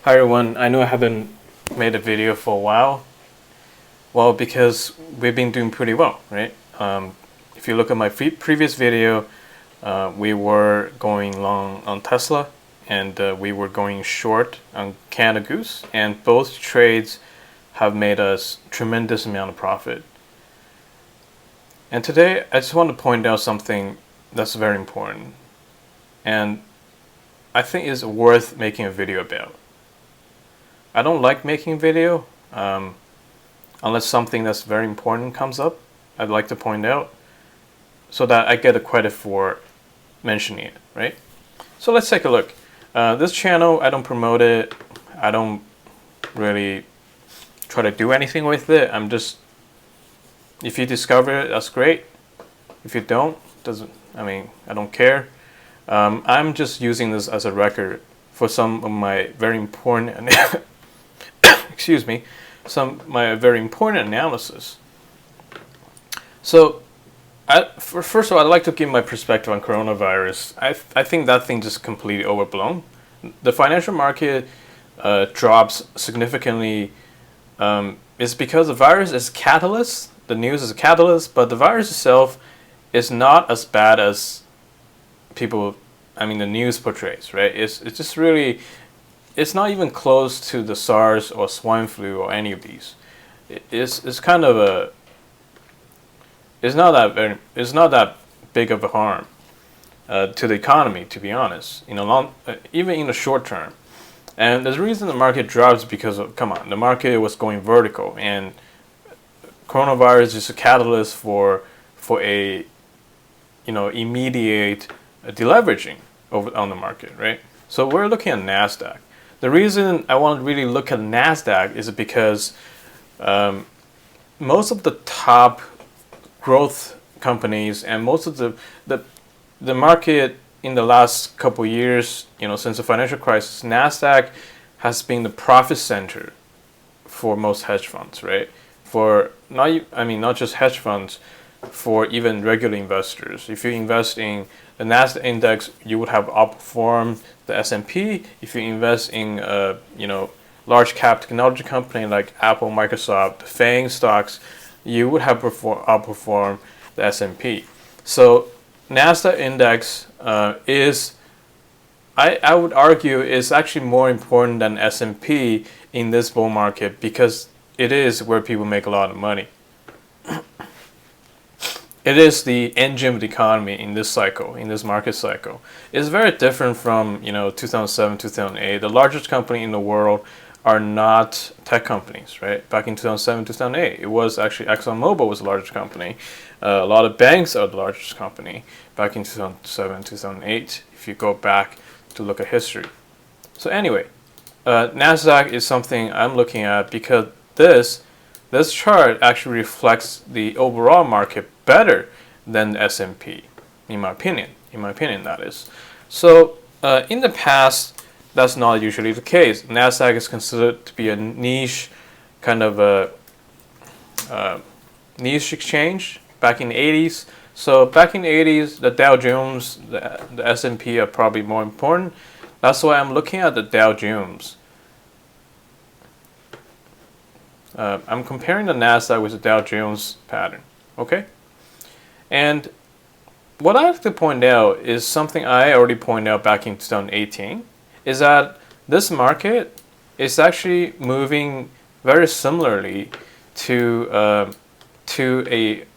Hi everyone, I know I haven't made a video for a while. Well, because we've been doing pretty well, right? If you look at my previous video, we were going long on Tesla and we were going short on Canada Goose, and both trades have made us tremendous amount of profit. And today I just want to point out something that's very important and I think is worth making a video about. I don't like making video unless something that's very important comes up. I'd like to point out so that I get a credit for mentioning it, right? So let's take a look. This channel, I don't promote it. I don't really try to do anything with it. I'm just, if you discover it, that's great. If you don't, I don't care. I'm just using this as a record for some of my very important excuse me, my very important analysis. So, first of all, I'd like to give my perspective on coronavirus. I think that thing just completely overblown. The financial market drops significantly. It's because the virus is a catalyst. The news is a catalyst, but the virus itself is not as bad as the news portrays, right? It's just really. It's not even close to the SARS or swine flu or any of these. It's kind of a. It's not that big of a harm to the economy, to be honest. Even in the short term, and the reason the market drops because of the market was going vertical, and coronavirus is a catalyst for a immediate deleveraging on the market, right? So we're looking at Nasdaq. The reason I want to really look at Nasdaq is because most of the top growth companies and most of the market in the last couple years, since the financial crisis, Nasdaq has been the profit center for most hedge funds, right? For not just hedge funds, for even regular investors. If you invest in the Nasdaq index, you would have outperformed the S&P. If you invest in large cap technology company like Apple, Microsoft, FANG stocks, you would have outperformed the S&P. So Nasdaq index I would argue is actually more important than S&P in this bull market because it is where people make a lot of money. It is the engine of the economy in this cycle, in this market cycle. It's very different from 2007, 2008. The largest company in the world are not tech companies, right? Back in 2007, 2008, it was actually ExxonMobil was the largest company. A lot of banks are the largest company back in 2007, 2008. If you go back to look at history. So anyway, Nasdaq is something I'm looking at because this chart actually reflects the overall market better than the S&P, in my opinion. That is. So in the past, that's not usually the case. Nasdaq is considered to be a niche, kind of a niche exchange back in the 80s. So back in the 80s, the Dow Jones, the S&P are probably more important. That's why I'm looking at the Dow Jones. I'm comparing the Nasdaq with the Dow Jones pattern, okay? And what I have to point out is something I already pointed out back in 2018, is that this market is actually moving very similarly to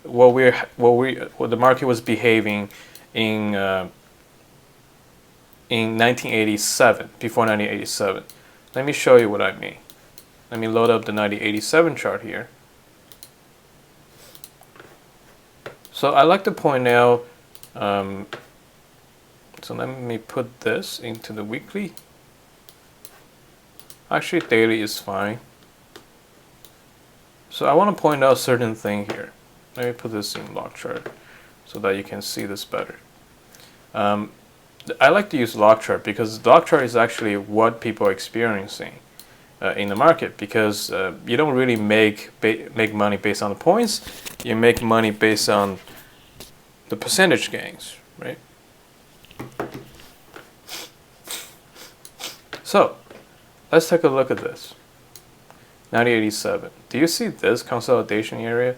what the market was behaving in 1987, before 1987. Let me show you what I mean. Let me load up the 1987 chart here. So I like to point out, so let me put this into the weekly. Actually, daily is fine. So I want to point out a certain thing here. Let me put this in log chart so that you can see this better. I like to use log chart because log chart is actually what people are experiencing in the market, because you don't really make money based on the points. You make money based on the percentage gains, right? So let's take a look at this. 9087. Do you see this consolidation area?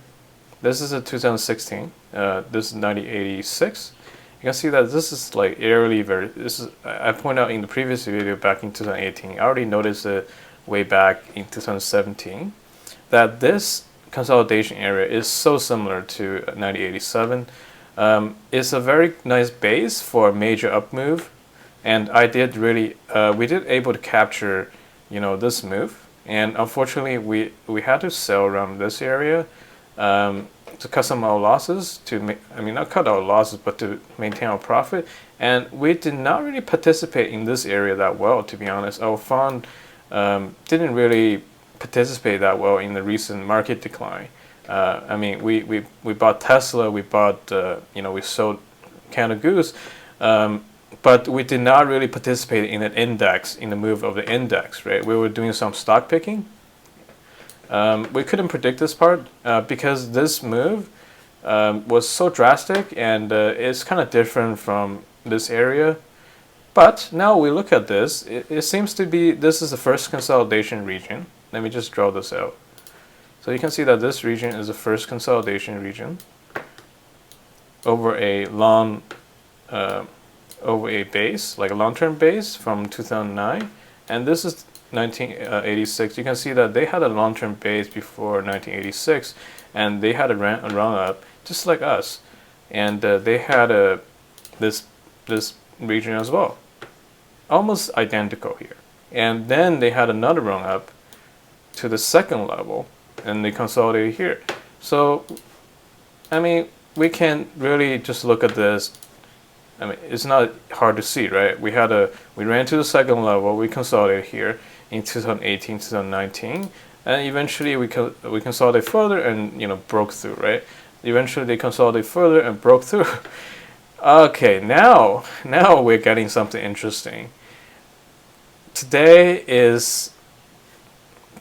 This is a 2016. This is 9086. You can see that this is like eerily very. This is I pointed out in the previous video back in 2018. I already noticed it way back in 2017 that this consolidation area is so similar to 9087. It's a very nice base for a major up move, and I did really we did able to capture this move, and unfortunately we had to sell around this area to cut some of our losses, not cut our losses, but to maintain our profit. And we did not really participate in this area that well, to be honest. Our fund didn't really participate that well in the recent market decline. We bought Tesla, we bought, we sold Canada Goose, but we did not really participate in an index, in the move of the index, right? We were doing some stock picking. We couldn't predict this part because this move was so drastic, and it's kind of different from this area. But now we look at this, it seems to be, this is the first consolidation region. Let me just draw this out. So you can see that this region is the first consolidation region over a base, like a long-term base from 2009, and this is 1986. You can see that they had a long-term base before 1986, and they had a run up just like us, and they had this region as well, almost identical here. And then they had another run up to the second level, and they consolidated here. So we can really just look at this. It's not hard to see, right? We ran to the second level, we consolidated here in 2018, 2019, and eventually we consolidated further and broke through, right? Eventually they consolidated further and broke through. Okay, now we're getting something interesting. Today is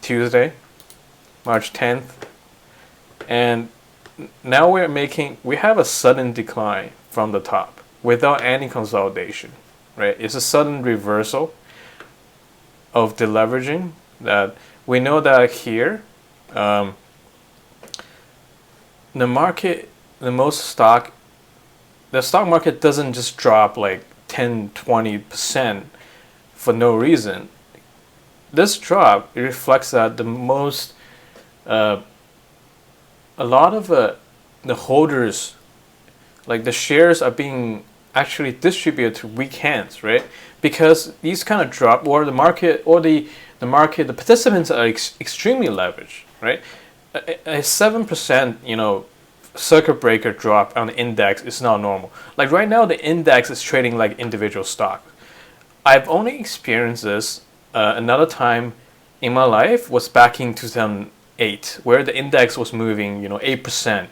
Tuesday, March 10th, and now we have a sudden decline from the top without any consolidation, right? It's a sudden reversal of deleveraging that we know that here, the stock market doesn't just drop like 10-20% for no reason. This drop, it reflects that a lot of the holders, like the shares, are being actually distributed to weak hands, right? Because these kind of drop, or the participants are extremely leveraged, right? A 7% circuit breaker drop on the index is not normal. Like right now, the index is trading like individual stock. I've only experienced this another time in my life was back in 2008, where the index was moving 8%,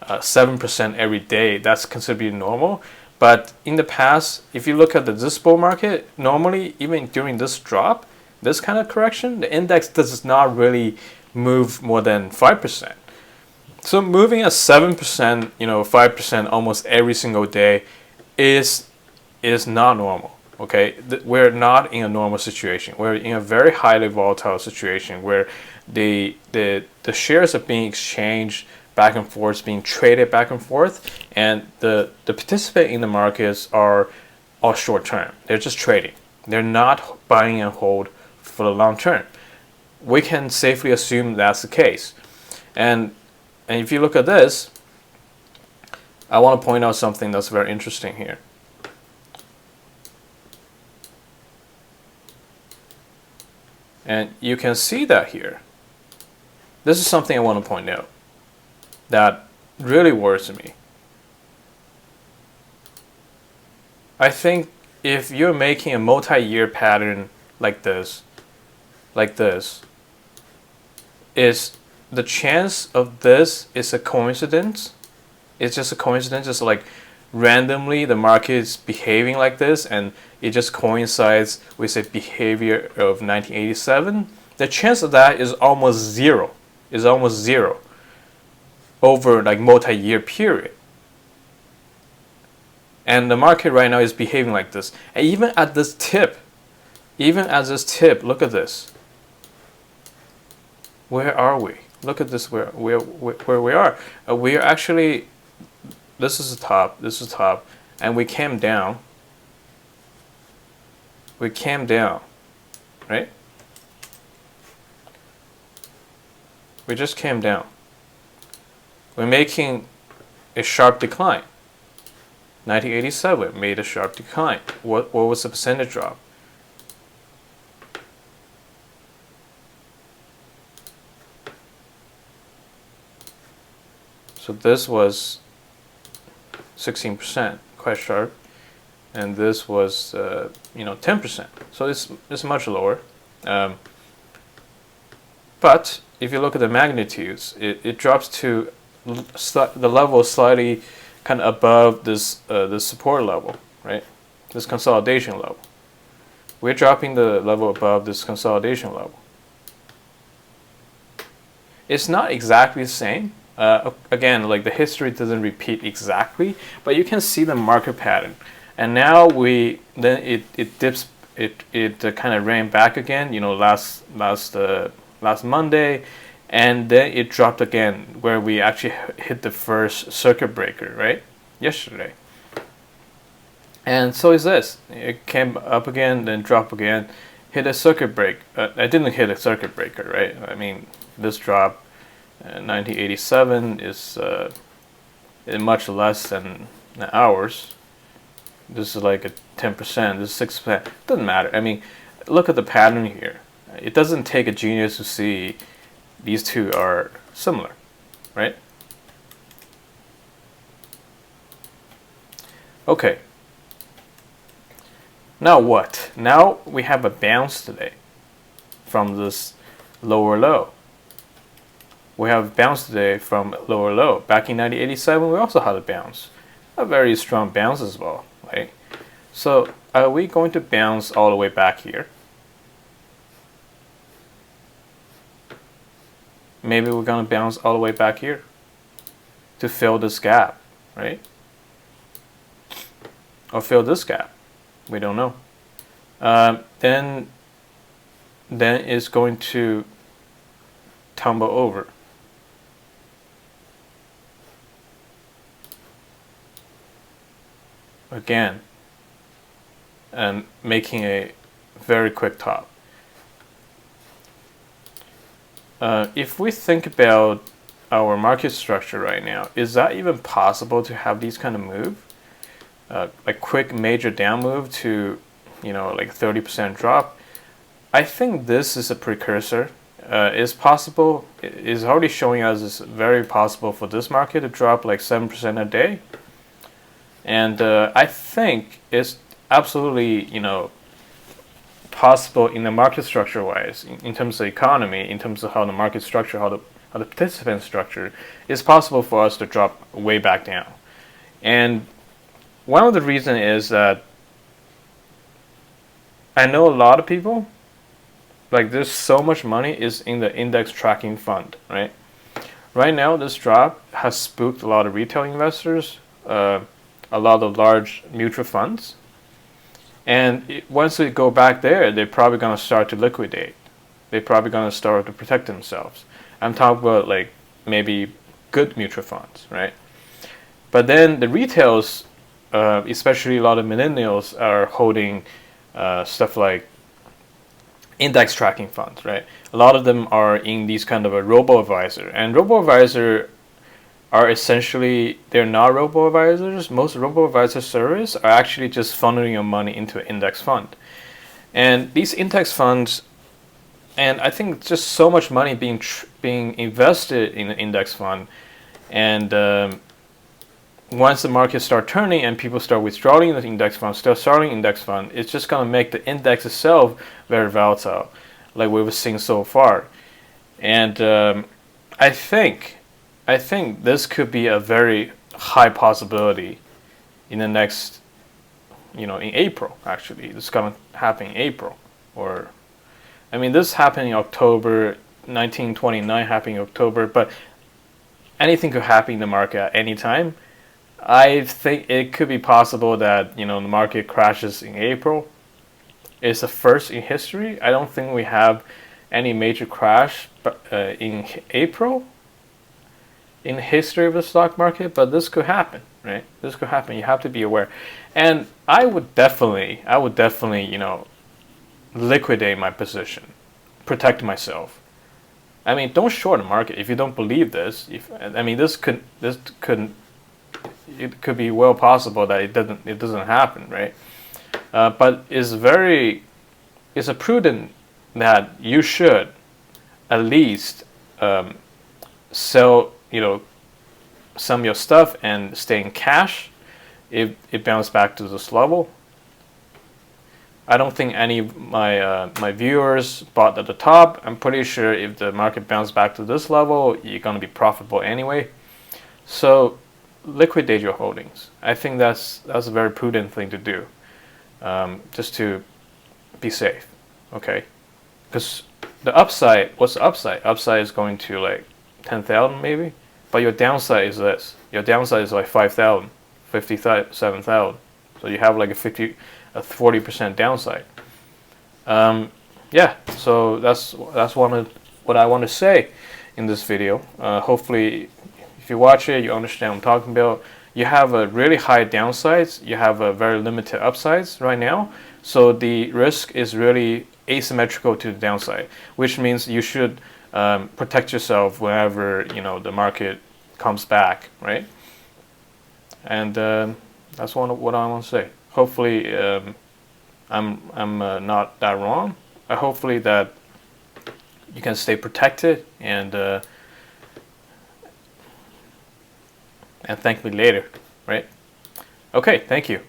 7% every day. That's considered normal. But in the past, if you look at this bull market, normally even during this drop, this kind of correction, the index does not really move more than 5%. So moving at 7%, 5% almost every single day is not normal. Okay, we're not in a normal situation. We're in a very highly volatile situation where the shares are being exchanged back and forth, being traded back and forth, and the participants in the markets are all short term. They're just trading. They're not buying and hold for the long term. We can safely assume that's the case. And if you look at this, I want to point out something that's very interesting here. And you can see that here. This is something I want to point out that really worries me. I think if you're making a multi-year pattern like this, is the chance of this is a coincidence. It's just a coincidence. It's like randomly the market is behaving like this, and it just coincides with the behavior of 1987. The chance of that is almost zero. Over like multi-year period. And the market right now is behaving like this. And even at this tip, Even as this tip, look at this. Where are we? Look at this, where we are. We are actually, this is the top, this is the top, and we came down. We came down, right? We just came down. We're making a sharp decline. 1987 made a sharp decline. What was the percentage drop? So this was 16%, quite sharp, and this was 10%. So it's much lower. But if you look at the magnitudes, it drops to the level slightly kind of above this support level, right? This consolidation level. We're dropping the level above this consolidation level. It's not exactly the same. Again, like the history doesn't repeat exactly, but you can see the market pattern. And now it dips. It kind of ran back again. Last Monday, and then it dropped again, where we actually hit the first circuit breaker, right? Yesterday. And so is this. It came up again, then dropped again, hit a circuit break. I didn't hit a circuit breaker, right? I mean, this drop, 1987 is much less than hours. This is like a 10%. This is 6%. Doesn't matter. I mean, look at the pattern here. It doesn't take a genius to see these two are similar, right? Okay. Now what? Now we have a bounce today from this lower low. We have a bounce today from lower low. Back in 1987, we also had a bounce. A very strong bounce as well, right? So are we going to bounce all the way back here? Maybe we're going to bounce all the way back here to fill this gap, right? Or fill this gap. We don't know. Then it's going to tumble over. Again, and making a very quick top. If we think about our market structure right now, is that even possible to have these kind of move? A quick major down move to, like 30% drop. I think this is a precursor. It's possible. It's already showing us it's very possible for this market to drop like 7% a day. And I think it's absolutely, possible in the market structure wise, in terms of economy, in terms of how the market structure, how the participant structure, it's possible for us to drop way back down. And one of the reasons is that I know a lot of people, like there's so much money is in the index tracking fund, right? Right now, this drop has spooked a lot of retail investors, a lot of large mutual funds. And once we go back there, they're probably going to start to liquidate. They're probably going to start to protect themselves. I'm talking about like maybe good mutual funds, right? But then the retails, especially a lot of millennials, are holding stuff like index tracking funds, right? A lot of them are in these kind of a robo-advisor. And robo-advisor are essentially, they're not robo-advisors. Most robo-advisor services are actually just funneling your money into an index fund. And these index funds, and I think just so much money being invested in an index fund, and once the market start turning and people start withdrawing the index fund, start starting index fund, it's just going to make the index itself very volatile, like we've seen so far. And I think this could be a very high possibility in the next, in April, actually. This is going to happen in April. This happened in October, 1929 happened in October, but anything could happen in the market at any time. I think it could be possible that, the market crashes in April. It's the first in history. I don't think we have any major crash in April in the history of the stock market, but this could happen, right? This could happen. You have to be aware. And I would definitely, liquidate my position, protect myself. I mean, don't short the market if you don't believe this. It could be well possible that it doesn't happen, right? But it's a prudent that you should at least sell, some of your stuff and stay in cash if it bounces back to this level. I don't think any of my viewers bought at the top. I'm pretty sure if the market bounces back to this level, you're going to be profitable anyway. So liquidate your holdings. I think that's a very prudent thing to do, just to be safe. Okay, because the upside, what's the upside? Upside is going to like 10,000 maybe, but your downside is this. Your downside is like 5,000, 57,000. So you have like a 40% downside. Yeah, so that's what I want to say in this video. Hopefully, if you watch it, you understand what I'm talking about. You have a really high downsides. You have a very limited upsides right now. So the risk is really asymmetrical to the downside, which means you should protect yourself whenever the market comes back, right? And that's what I want to say. Hopefully, I'm not that wrong. Hopefully that you can stay protected and thank me later, right? Okay, thank you.